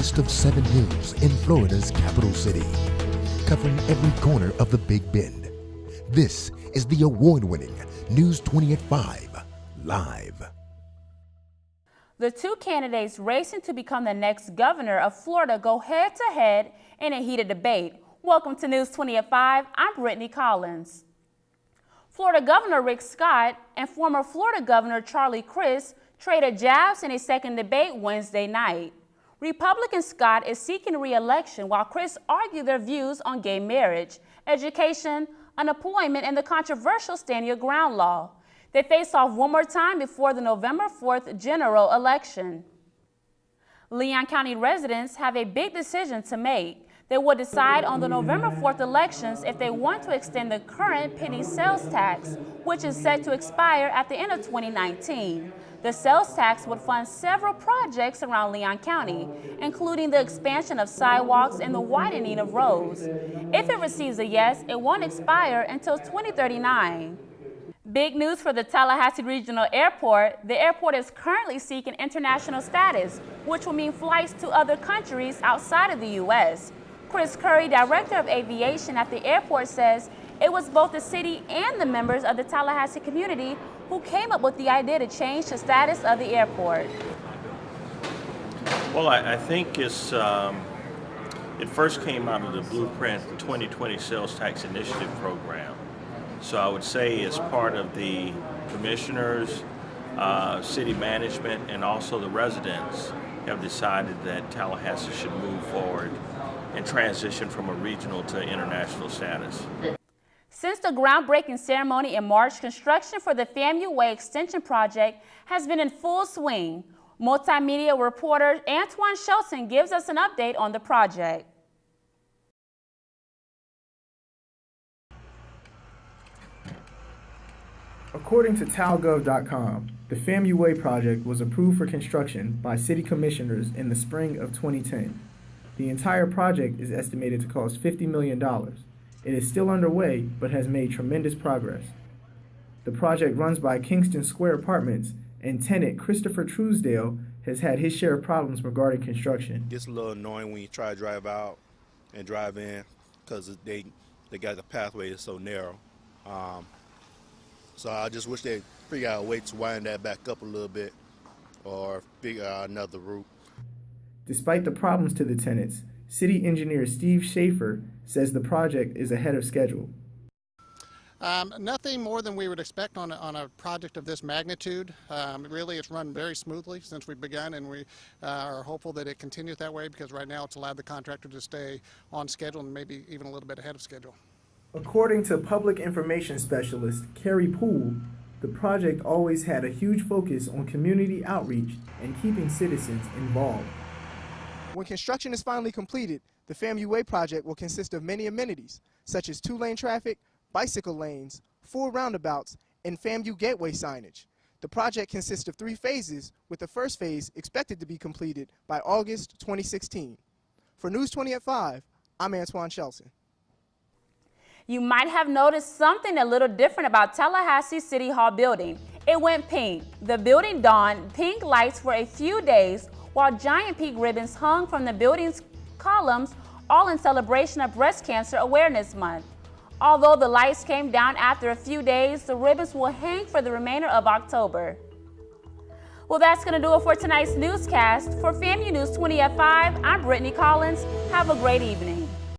host of 7 News in Florida's capital city, covering every corner of the Big Bend. This is the award-winning News 20 at 5 Live. The two candidates racing to become the next governor of Florida go head-to-head in a heated debate. Welcome to News 20 at 5. I'm Brittany Collins. Florida Governor Rick Scott and former Florida Governor Charlie Crist traded jabs in a second debate Wednesday night. Republican Scott is seeking re-election while Crist argued their views on gay marriage, education, unemployment, and the controversial Stand Your Ground law. They face off one more time before the November 4th general election. Leon County residents have a big decision to make. They will decide on the November 4th elections if they want to extend the current penny sales tax, which is set to expire at the end of 2019. The sales tax would fund several projects around Leon County, including the expansion of sidewalks and the widening of roads. If it receives a yes, it won't expire until 2039. Big news for the Tallahassee Regional Airport. The airport is currently seeking international status, which will mean flights to other countries outside of the U.S. Chris Curry, Director of Aviation at the airport, says it was both the city and the members of the Tallahassee community who came up with the idea to change the status of the airport. Well, I think it first came out of the Blueprint 2020 Sales Tax Initiative program. So I would say as part of the commissioners, city management, and also the residents have decided that Tallahassee should move forward and transition from a regional to international status. Since the groundbreaking ceremony in March, construction for the FAMU Way Extension Project has been in full swing. Multimedia reporter Antoine Shelton gives us an update on the project. According to talgov.com, the FAMU Way project was approved for construction by city commissioners in the spring of 2010. The entire project is estimated to cost $50 million. It is still underway, but has made tremendous progress. The project runs by Kingston Square Apartments, and tenant Christopher Truesdale has had his share of problems regarding construction. It's a little annoying when you try to drive out and drive in because they got the pathway is so narrow. So I just wish they'd figure out a way to wind that back up a little bit or figure out another route. Despite the problems to the tenants, city engineer Steve Schaefer says the project is ahead of schedule. Nothing more than we would expect on a project of this magnitude. Really, it's run very smoothly since we've begun, and we are hopeful that it continues that way because right now it's allowed the contractor to stay on schedule and maybe even a little bit ahead of schedule. According to public information specialist Carrie Poole, the project always had a huge focus on community outreach and keeping citizens involved. When construction is finally completed, the FAMU Way project will consist of many amenities, such as 2-lane traffic, bicycle lanes, 4 roundabouts, and FAMU gateway signage. The project consists of 3 phases, with the first phase expected to be completed by August 2016. For News 20 at 5, I'm Antoine Shelton. You might have noticed something a little different about Tallahassee City Hall building. It went pink. The building donned pink lights for a few days, while giant pink ribbons hung from the building's columns, all in celebration of Breast Cancer Awareness Month. Although the lights came down after a few days, the ribbons will hang for the remainder of October. Well, that's going to do it for tonight's newscast. For FAMU News 20 at 5, I'm Brittany Collins. Have a great evening.